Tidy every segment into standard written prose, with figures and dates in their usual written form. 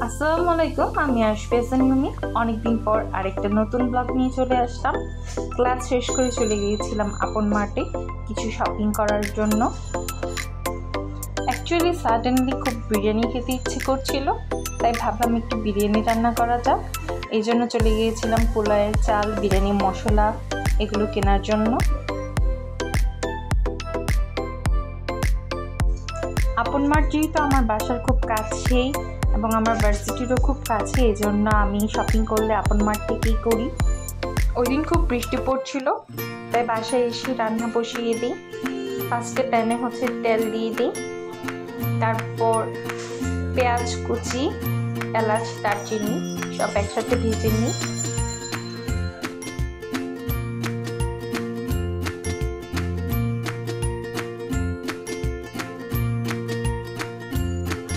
আসসালামু আলাইকুম, আমি আশফিয়াজান মিমি। অনেকদিন পর আরেকটা নতুন ব্লগ নিয়ে চলে আসলাম। ক্লাস শেষ করে চলে গিয়েছিলাম আপন মার্টে কিছু শপিং করার জন্য। অ্যাকচুয়ালি সাডেনলি খুব বিরিয়ানি খেতে ইচ্ছে করছিল, তাই ভাবলাম একটু বিরিয়ানি রান্না করা যাক। এই জন্য চলে গিয়েছিলাম পোলাওয়ের চাল, বিরিয়ানি মশলা এগুলো কেনার জন্য। আপন মার্ট যেহেতু আমার বাসার খুব কাছেই এবং আমার ভার্সিটিরও খুব কাছে, এই জন্য আমি শপিং করলে আপন মার্ট থেকেই করি। ওই দিন খুব বৃষ্টি পড়ছিল, তাই বাসায় এসে রান্না বসিয়ে দিই। ফার্স্টে প্যানে তেল দিয়ে দিই, তারপর পেঁয়াজ কুচি, এলাচ, দারচিনি সব একসাথে ভেজে নিই।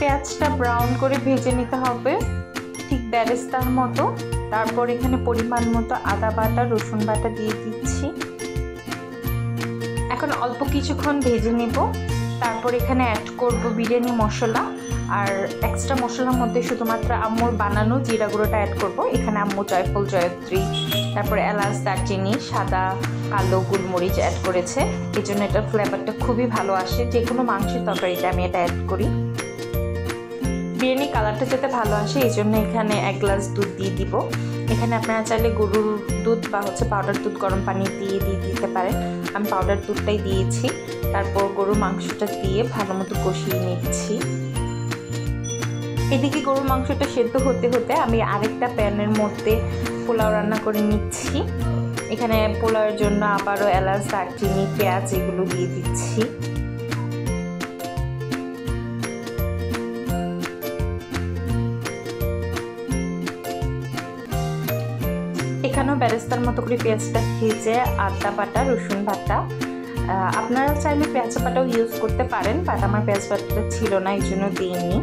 পেঁয়াজটা ব্রাউন করে ভেজে নিতে হবে, ঠিক বেরেস্তার মতো। তারপর এখানে পরিমাণ মতো আদা বাটা, রসুন বাটা দিয়ে দিচ্ছি। এখন অল্প কিছুক্ষণ ভেজে নেব। তারপর এখানে অ্যাড করব বিরিয়ানি মশলা, আর এক্সট্রা মশলার মধ্যে শুধুমাত্র আম্মুর বানানো জিরা গুঁড়োটা অ্যাড করব। এখানে আম্মু জয়ফল, জয়ত্রী, তারপরে এলাচ, দারচিনি, সাদা, কালো গোলমরিচ অ্যাড করেছে। এই জন্য এটার ফ্লেভারটা খুবই ভালো আসে। যে কোনো মাংসের তরকারিতে আমি এটা অ্যাড করি। বিরিয়ানি কালারটা যাতে ভালো আসে এই জন্য এখানে 1 গ্লাস দুধ দিয়ে দিব। এখানে আপনারা চাইলে গরুর দুধ বা পাউডার দুধ গরম পানি দিয়ে দিতে পারেন। আমি পাউডার দুধটাই দিয়েছি। তারপর গরুর মাংসটা দিয়ে ভালো মতো কষিয়ে নিচ্ছি। এদিকে গরুর মাংসটা সেদ্ধ হতে হতে আমি আরেকটা প্যানের মধ্যে পোলাও রান্না করে নিচ্ছি। এখানে পোলাওয়ের জন্য আবারও এলাচ, দারচিনি, পেঁয়াজ এগুলো দিয়ে দিচ্ছি। এখানেও বেরেস্তার মতো করে পেঁয়াজটা ভেজে আদা বাটা, রসুন বাটা, আপনারা চাইলে পেঁয়াজ বাটাও ইউজ করতে পারেন, বাট আমার পেঁয়াজ বাটাটা ছিল না, এই জন্য দিইনি।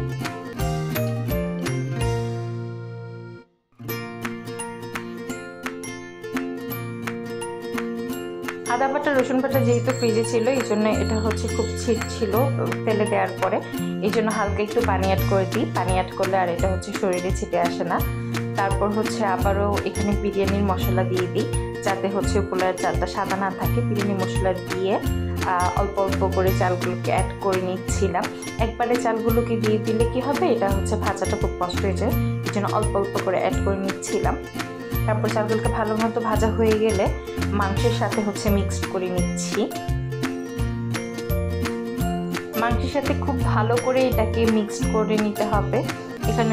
আদা বাটা, রসুন বাটা যেহেতু ফ্রিজে ছিল এই জন্য এটা খুব ছিট ছিল তেলে দেওয়ার পরে, এই জন্য হালকা একটু পানি অ্যাড করে দিই। পানি অ্যাড করলে আর এটা শরীরে ছিটে আসে না। তারপর আবারও এখানে বিরিয়ানির মশলা দিয়ে দিই, যাতে পোলাওয়ের চালটা সাদা না থাকে। বিরিয়ানি মশলা দিয়ে অল্প অল্প করে চালগুলোকে অ্যাড করে নিচ্ছিলাম। একবারে চালগুলোকে দিয়ে দিলে কি হবে, এটা ভাজাটা খুব কষ্ট হয়ে যায়, এই জন্য অল্প অল্প করে অ্যাড করে নিচ্ছিলাম। তারপর চালগুলোকে ভালো মতো ভাজা হয়ে গেলে মাংসের সাথে মিক্সড করে নিচ্ছি। মাংসের সাথে খুব ভালো করে এটাকে মিক্সড করে নিতে হবে। এখানে